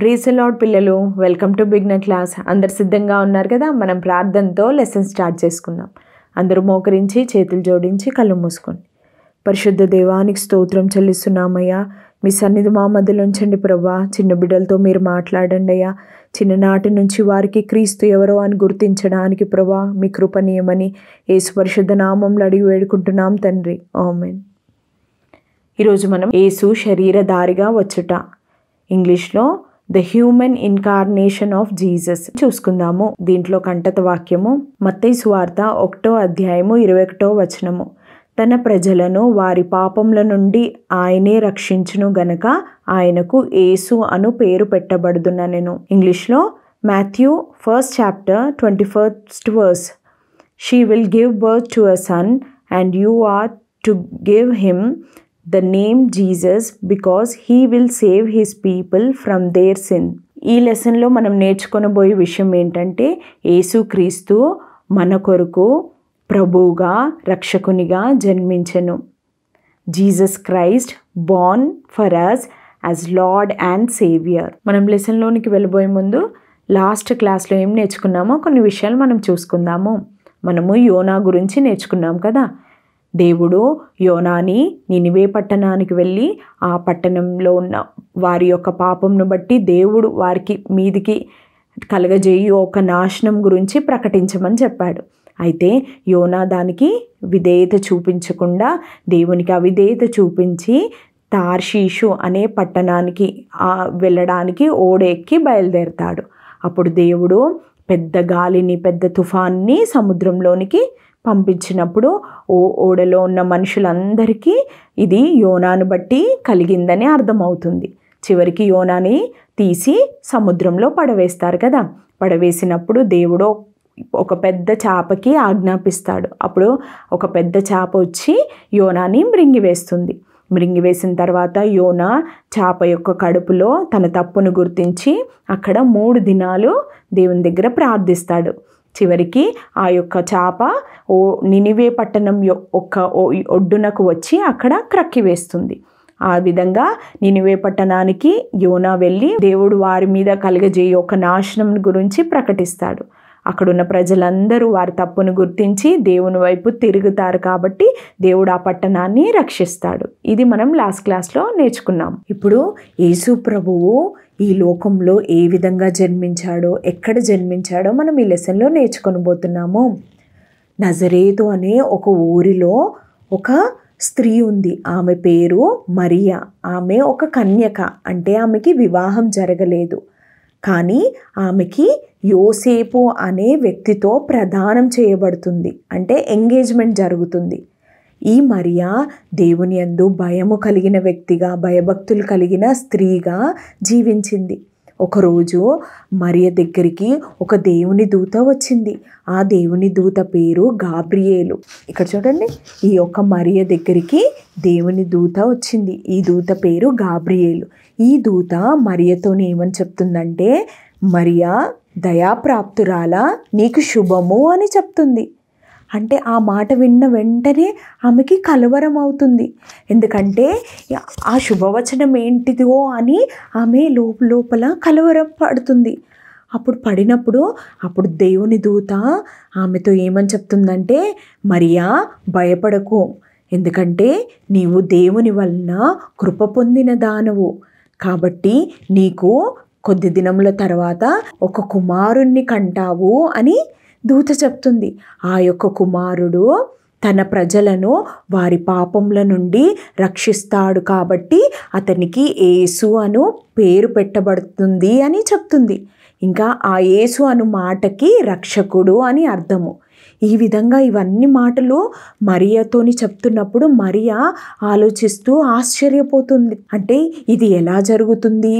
Praise the lord పిల్లలు, welcome to beginner class. అందరు సిద్ధంగా ఉన్నారు కదా? మనం ప్రార్థనతో లెసన్ స్టార్ట్ చేసుకుందాం. అందరూ మోకరించి చేతులు జోడించి కళ్ళు మూసుకోండి. పరిశుద్ధ దేవానికి స్తోత్రం చెల్లిస్తున్నామయ్యా. మీ సన్నిధి మా మధ్యలో ఉంచండి ప్రభా. చిన్న బిడ్డలతో మీరు మాట్లాడండి అయ్యా. చిన్ననాటి నుంచి వారికి క్రీస్తు ఎవరో అని గుర్తించడానికి ప్రభా మీ కృపనీయమని యేసు పరిశుద్ధ నామంలో అడిగి వేడుకుంటున్నాం తండ్రి, ఆమేన్. ఈరోజు మనం యేసు శరీరధారిగా వచ్చుట, ఇంగ్లీష్లో the human incarnation of Jesus చూసుకుందాము. దీంట్లో కంటత వాక్యము మత్తయి సువార్త 1వ అధ్యాయము 21వ వచనము. తన ప్రజలను వారి పాపముల నుండి ఆయనే రక్షించును గనక ఆయనకు యేసు అను పేరు పెట్టబడుదునెను. ఇంగ్లీష్లో Matthew 1st chapter 21st verse. She will give birth to a son and you are to give him the name Jesus because he will save his people from their sin. ఈ లెసన్లో మనం నేర్చుకొనబోయే విషయం ఏంటంటే, యేసుక్రీస్తు మన కొరకు ప్రభువుగా రక్షకునిగా జన్మించెను. Jesus Christ born for us as Lord and Saviour. మనం లెసన్లోనికి వెళ్ళబోయే ముందు లాస్ట్ క్లాస్లో ఏం నేర్చుకున్నామో కొన్ని విషయాలు మనం చూసుకుందాము. మనము యోనా గురించి నేర్చుకున్నాం కదా. దేవుడు యోనాని నినివే పట్టణానికి వెళ్ళి ఆ పట్టణంలో ఉన్న వారి యొక్క పాపంను బట్టి దేవుడు వారికి మీదికి కలగజేయి ఒక నాశనం గురించి ప్రకటించమని చెప్పాడు. అయితే యోనా దానికి విధేయత చూపించకుండా దేవునికి అవిధేయత చూపించి తార్షీషు అనే పట్టణానికి వెళ్ళడానికి ఓడెక్కి బయలుదేరతాడు. అప్పుడు దేవుడు పెద్ద గాలిని, పెద్ద తుఫాన్ని సముద్రంలోనికి పంపించినప్పుడు ఓడలో ఉన్న మనుషులందరికీ ఇది యోనాను బట్టి కలిగిందని అర్థమవుతుంది. చివరికి యోనాని తీసి సముద్రంలో పడవేస్తారు కదా. పడవేసినప్పుడు దేవుడు ఒక పెద్ద చేపకి ఆజ్ఞాపిస్తాడు. అప్పుడు ఒక పెద్ద చేప వచ్చి యోనాని మృంగివేస్తుంది. మృంగివేసిన తర్వాత యోనా చేప యొక్క కడుపులో తన తప్పును గుర్తించి అక్కడ 3 దినాలు దేవుని దగ్గర ప్రార్థిస్తాడు. చివరికి ఆ యొక్క చేప నినివే పట్టణం ఒడ్డునకు వచ్చి అక్కడ క్రక్కివేస్తుంది. ఆ విధంగా నినివే పట్టణానికి యోనా వెళ్ళి దేవుడు వారి మీద కలుగజేయ ఒక నాశనం గురించి ప్రకటిస్తాడు. అక్కడున్న ప్రజలందరూ వారి తప్పును గుర్తించి దేవుని వైపు తిరుగుతారు. కాబట్టి దేవుడు ఆ పట్టణాన్ని రక్షిస్తాడు. ఇది మనం లాస్ట్ క్లాస్లో నేర్చుకున్నాం. ఇప్పుడు యేసు ప్రభువు ఈ లోకంలో ఏ విధంగా జన్మించాడో, ఎక్కడ జన్మించాడో మనం ఈ లెసన్లో నేర్చుకొనబోతున్నాము. నజరేతు అనే ఒక ఊరిలో ఒక స్త్రీ ఉంది. ఆమె పేరు మరియా. ఆమె ఒక కన్యక, అంటే ఆమెకి వివాహం జరగలేదు. కానీ ఆమెకి యోసేపు అనే వ్యక్తితో ప్రదానం చేయబడుతుంది, అంటే ఎంగేజ్మెంట్ జరుగుతుంది. ఈ మరియా దేవుని యందు భయము కలిగిన వ్యక్తిగా, భయభక్తులు కలిగిన స్త్రీగా జీవించింది. ఒకరోజు మరియ దగ్గరికి ఒక దేవుని దూత వచ్చింది. ఆ దేవుని దూత పేరు గాబ్రియేలు. ఇక్కడ చూడండి, ఈ యొక్క మరియ దగ్గరికి దేవుని దూత వచ్చింది. ఈ దూత పేరు గాబ్రియేలు. ఈ దూత మరియతో ఏమని చెప్తుందంటే, మరియా దయాప్రాప్తురాలా, నీకు శుభము అని చెప్తుంది. అంటే ఆ మాట విన్న వెంటనే ఆమెకి కలవరం అవుతుంది. ఎందుకంటే ఆ శుభవచనం ఏంటిదో అని ఆమె లోపల కలవరం పడుతుంది. అప్పుడు దేవుని దూత ఆమెతో ఏమని చెప్తుందంటే, మరియా భయపడకు, ఎందుకంటే నీవు దేవుని వలన కృప పొందిన దానవు. కాబట్టి నీకు కొద్ది దినముల తర్వాత ఒక కుమారుణ్ణి కంటావు అని దూత చెప్తుంది. ఆ యొక్క కుమారుడు తన ప్రజలను వారి పాపముల నుండి రక్షిస్తాడు. కాబట్టి అతనికి యేసు అను పేరు పెట్టబడుతుంది అని చెప్తుంది. ఇంకా ఆ యేసు అను మాటకి రక్షకుడు అని అర్థము. ఈ విధంగా ఇవన్నీ మాటలు మరియతోని చెప్తున్నప్పుడు మరియా ఆలోచిస్తూ ఆశ్చర్యపోతుంది. అంటే ఇది ఎలా జరుగుతుంది,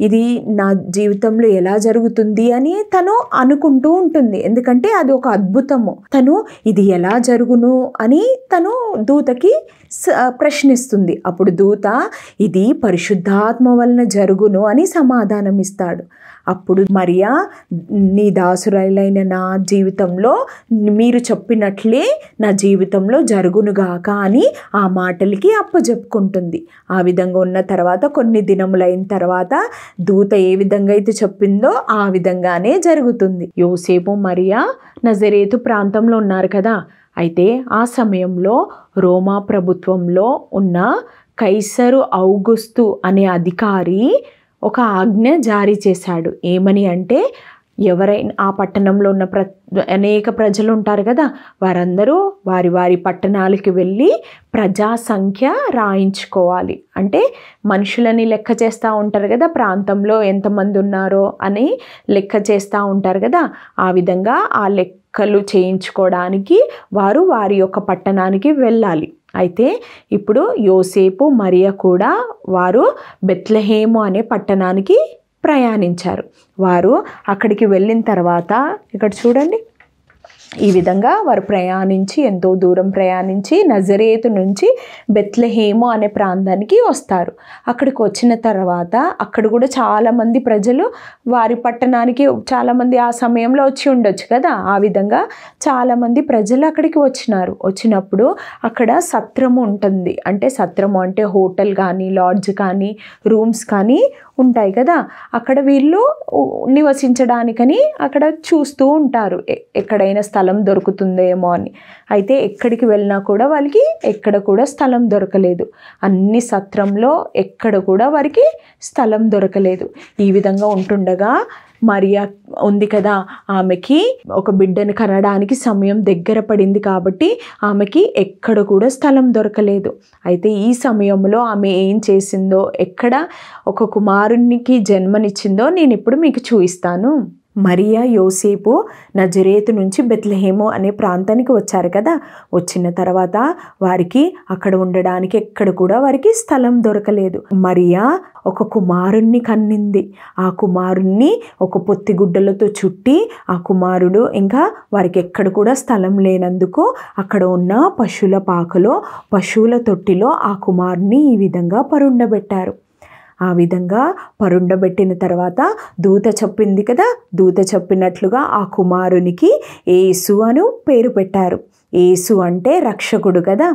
ఇది నా జీవితంలో ఎలా జరుగుతుంది అని తను అనుకుంటూ ఉంటుంది. ఎందుకంటే అది ఒక అద్భుతము. తను ఇది ఎలా జరుగును అని తను దూతకి ప్రశ్నిస్తుంది. అప్పుడు దూత ఇది పరిశుద్ధాత్మ వలన జరుగును అని సమాధానం ఇస్తాడు. అప్పుడు మరియా నీ దాసురాలైన నా జీవితంలో మీరు చెప్పినట్లే నా జీవితంలో జరుగునుగాక అని ఆ మాటలకి అప్పచెప్పుకుంటుంది. ఆ విధంగా ఉన్న తర్వాత కొన్ని దినములైన తర్వాత దూత ఏ విధంగా అయితే చెప్పిందో ఆ విధంగానే జరుగుతుంది. యోసేపు మరియా నజరేతు ప్రాంతంలో ఉన్నారు కదా. అయితే ఆ సమయంలో రోమా ప్రభుత్వంలో ఉన్న కైసరు ఔగుస్తు అనే అధికారి ఒక ఆజ్ఞ జారీ చేశాడు. ఏమని అంటే ఎవరైనా ఆ పట్టణంలో ఉన్న అనేక ప్రజలు ఉంటారు కదా, వారందరూ వారి వారి పట్టణాలకి వెళ్ళి ప్రజా సంఖ్య రాయించుకోవాలి. అంటే మనుషులని లెక్క చేస్తూ ఉంటారు కదా, ప్రాంతంలో ఎంతమంది ఉన్నారో అని లెక్క చేస్తూ ఉంటారు కదా. ఆ విధంగా ఆ లెక్కలు చేయించుకోవడానికి వారు వారి యొక్క పట్టణానికి వెళ్ళాలి. అయితే ఇప్పుడు యోసేపు మరియా కూడా వారు బెత్లెహేము అనే పట్టణానికి ప్రయాణించారు. వారు అక్కడికి వెళ్ళిన తర్వాత ఇక్కడ చూడండి, ఈ విధంగా వారు ప్రయాణించి ఎంతో దూరం ప్రయాణించి నజరేతు నుంచి బెత్లెహేము అనే ప్రాంతానికి వస్తారు. అక్కడికి వచ్చిన తర్వాత అక్కడ కూడా చాలామంది ప్రజలు వారి పట్టణానికి చాలామంది ఆ సమయంలో వచ్చి ఉండొచ్చు కదా. ఆ విధంగా చాలామంది ప్రజలు అక్కడికి వచ్చినప్పుడు అక్కడ సత్రము ఉంటుంది. అంటే సత్రము అంటే హోటల్ కానీ లాడ్జ్ కానీ రూమ్స్ కానీ ఉంటాయి కదా. అక్కడ వీళ్ళు నివసించడానికని అక్కడ చూస్తూ ఉంటారు, ఎక్కడైనా స్థలం దొరుకుతుందేమో అని. అయితే ఎక్కడికి వెళ్ళినా కూడా వాళ్ళకి ఎక్కడ కూడా స్థలం దొరకలేదు. అన్ని సత్రంలో ఎక్కడ కూడా వారికి స్థలం దొరకలేదు. ఈ విధంగా ఉంటుండగా మరియా ఉంది కదా, ఆమెకి ఒక బిడ్డను కనడానికి సమయం దగ్గర పడింది కాబట్టి ఆమెకి ఎక్కడ కూడా స్థలం దొరకలేదు. అయితే ఈ సమయంలో ఆమె ఏం చేసిందో, ఎక్కడ ఒక కుమారునికి జన్మనిచ్చిందో నేను ఇప్పుడు మీకు చూపిస్తాను. మరియా యోసేపు నజరేతు నుంచి బెత్లెహేము అనే ప్రాంతానికి వచ్చారు కదా. వచ్చిన తర్వాత వారికి అక్కడ ఉండడానికి ఎక్కడ కూడా వారికి స్థలం దొరకలేదు. మరియా ఒక కుమారుణ్ణి కన్నింది. ఆ కుమారుణ్ణి ఒక పొత్తిగుడ్డలతో చుట్టి ఆ కుమారుడు ఇంకా వారికి ఎక్కడ కూడా స్థలం లేనందుకు అక్కడ ఉన్న పశువుల పాకలో పశువుల తొట్టిలో ఆ కుమారుణ్ణి ఈ విధంగా పరుండబెట్టారు. ఆ విధంగా పరుండబెట్టిన తర్వాత దూత చెప్పింది కదా, దూత చెప్పినట్లుగా ఆ కుమారునికి యేసు అను పేరు పెట్టారు. యేసు అంటే రక్షకుడు కదా.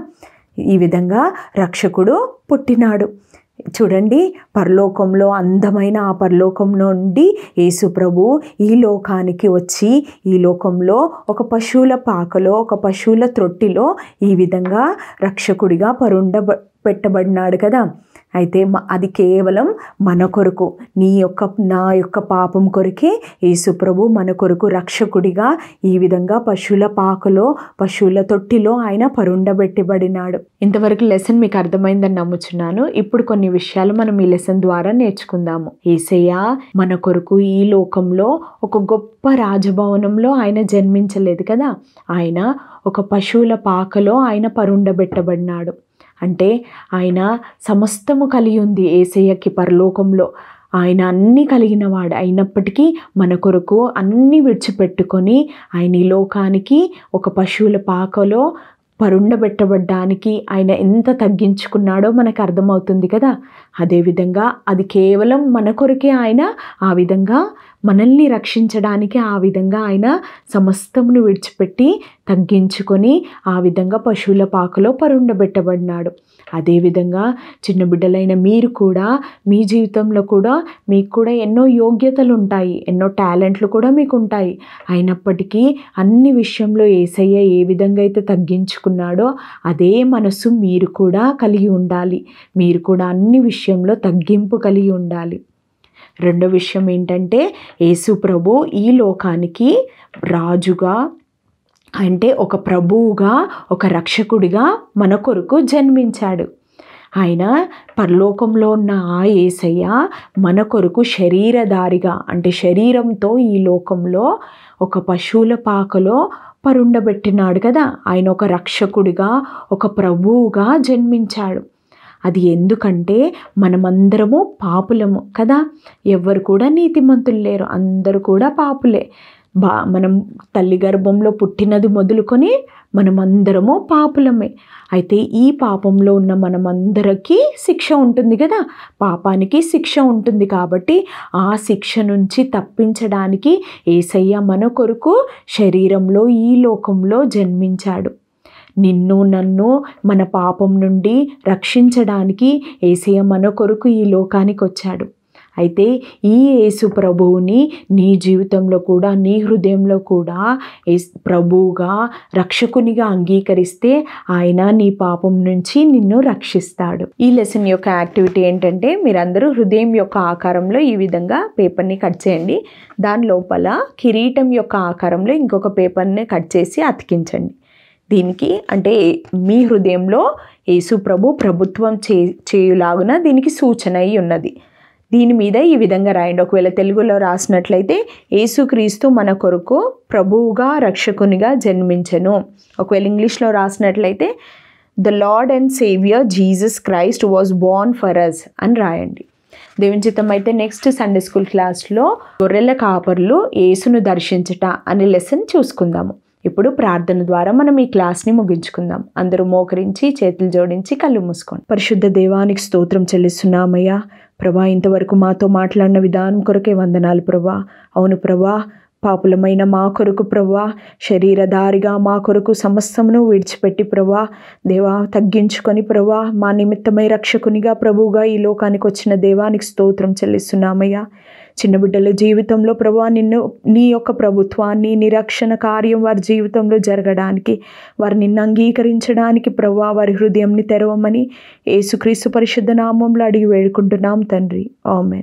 ఈ విధంగా రక్షకుడు పుట్టినాడు. చూడండి, పరలోకంలో అందమైన ఆ పరలోకం నుండి యేసు ప్రభు ఈ లోకానికి వచ్చి ఈ లోకంలో ఒక పశువుల పాకలో ఒక పశువుల త్రొట్టిలో ఈ విధంగా రక్షకుడిగా పెట్టబడినాడు కదా. అయితే అది కేవలం మన కొరకు, నా యొక్క పాపం కొరకే యేసు ప్రభు మన కొరకు రక్షకుడిగా ఈ విధంగా పశువుల పాకలో పశువుల తొట్టిలో ఆయన పరుండబెట్టబడినాడు. ఇంతవరకు లెసన్ మీకు అర్థమైందని నమ్ముచున్నాను. ఇప్పుడు కొన్ని విషయాలు మనం ఈ లెసన్ ద్వారా నేర్చుకుందాము. యేసయ్య మన కొరకు ఈ లోకంలో ఒక గొప్ప రాజభవనంలో ఆయన జన్మించలేదు కదా. ఆయన ఒక పశువుల పాకలో ఆయన పరుండబెట్టబడినాడు. అంటే ఆయన సమస్తము కలిగి ఉంది. యేసయ్యకి పరలోకంలో ఆయన అన్నీ కలిగిన వాడు అయినప్పటికీ మన కొరకు అన్నీ విడిచిపెట్టుకొని ఆయన ఈ లోకానికి ఒక పశువుల పాకలో పరుండబెట్టబడ్డానికి ఆయన ఎంత తగ్గించుకున్నాడో మనకు అర్థమవుతుంది కదా. అదేవిధంగా అది కేవలం మన కొరకే ఆయన ఆ విధంగా మనల్ని రక్షించడానికి ఆ విధంగా ఆయన సమస్తమును విడిచిపెట్టి తగ్గించుకొని ఆ విధంగా పశువుల పాకలో పరుండబెట్టబడినాడు. అదేవిధంగా చిన్న బిడ్డలైన మీరు కూడా మీ జీవితంలో కూడా మీకు కూడా ఎన్నో యోగ్యతలు ఉంటాయి, ఎన్నో టాలెంట్లు కూడా మీకు ఉంటాయి. అయినప్పటికీ అన్ని విషయంలో యేసయ్య ఏ విధంగా అయితే తగ్గించుకున్నాడో అదే మనసు మీరు కూడా కలిగి ఉండాలి. మీరు కూడా అన్ని విషయంలో తగ్గింపు కలిగి ఉండాలి. రెండో విషయం ఏంటంటే యేసు ప్రభు ఈ లోకానికి రాజుగా అంటే ఒక ప్రభువుగా ఒక రక్షకుడిగా మన కొరకు జన్మించాడు. ఆయన పరలోకంలో ఉన్న ఆ యేసయ్య మన కొరకు శరీరధారిగా అంటే శరీరంతో ఈ లోకంలో ఒక పశువుల పాకలో పరుండబెట్టినాడు కదా. ఆయన ఒక రక్షకుడిగా ఒక ప్రభువుగా జన్మించాడు. అది ఎందుకంటే మనమందరము పాపులము కదా. ఎవ్వరు కూడా నీతిమంతులు లేరు, అందరూ కూడా పాపులే. మనం తల్లి గర్భంలో పుట్టినది మొదలుకొని మనమందరము పాపులమే. అయితే ఈ పాపంలో ఉన్న మనమందరికీ శిక్ష ఉంటుంది కదా, పాపానికి శిక్ష ఉంటుంది. కాబట్టి ఆ శిక్ష నుంచి తప్పించడానికి యేసయ్య మన కొరకు శరీరంలో ఈ లోకంలో జన్మించాడు. నిన్ను నన్ను మన పాపం నుండి రక్షించడానికి యేసయ్య మన కొరకు ఈ లోకానికి వచ్చాడు. అయితే ఈ యేసు ప్రభువుని నీ జీవితంలో కూడా, నీ హృదయంలో కూడా ప్రభువుగా, రక్షకునిగా అంగీకరిస్తే ఆయన నీ పాపం నుంచి నిన్ను రక్షిస్తాడు. ఈ లెసన్ యొక్క యాక్టివిటీ ఏంటంటే, మీరందరూ హృదయం యొక్క ఆకారంలో ఈ విధంగా పేపర్ని కట్ చేయండి. దాని లోపల కిరీటం యొక్క ఆకారంలో ఇంకొక పేపర్ని కట్ చేసి అతికించండి. దీనికి అంటే మీ హృదయంలో యేసు ప్రభుత్వం చేయులాగున దీనికి సూచన అయి ఉన్నది. దీని మీద ఈ విధంగా రాయండి. ఒకవేళ తెలుగులో రాసినట్లయితే యేసుక్రీస్తు మన కొరకు ప్రభువుగా, రక్షకునిగా జన్మించెను. ఒకవేళ ఇంగ్లీష్లో రాసినట్లయితే the Lord and Saviour Jesus Christ was born for us అని రాయండి. దేవుని చిత్తం అయితే నెక్స్ట్ సండే స్కూల్ క్లాస్లో గొర్రెల కాపర్లు యేసును దర్శించుట అనే లెసన్ చూసుకుందాము. ఇప్పుడు ప్రార్థన ద్వారా మనం ఈ క్లాస్ని ముగించుకుందాం. అందరూ మోకరించి చేతులు జోడించి కళ్ళు మూసుకోండి. పరిశుద్ధ దేవానికి స్తోత్రం చెల్లిస్తున్నామయ్యా. ప్రభా, ఇంతవరకు మాతో మాట్లాడిన విధానం కొరకే వందనాలు ప్రభా. అవును ప్రభా, పాపులమైన మా కొరకు ప్రభా, శరీరధారిగా మా కొరకు సమస్తమును విడిచిపెట్టి ప్రభా, దేవా తగ్గించుకొని ప్రభా, మా నిమిత్తమై రక్షకునిగా ప్రభువుగా ఈ లోకానికి వచ్చిన దేవానికి స్తోత్రం చెల్లిస్తున్నామయ్యా. చిన్న బిడ్డల జీవితంలో ప్రభా, నీ యొక్క ప్రభుత్వాన్ని, నిరక్షణ కార్యం వారి జీవితంలో జరగడానికి, వారు నిన్ను అంగీకరించడానికి ప్రభా వారి హృదయంని తెరవమని యేసుక్రీస్తు పరిశుద్ధ నామంలో అడిగి వేడుకుంటున్నాం తండ్రి. ఆమేన్.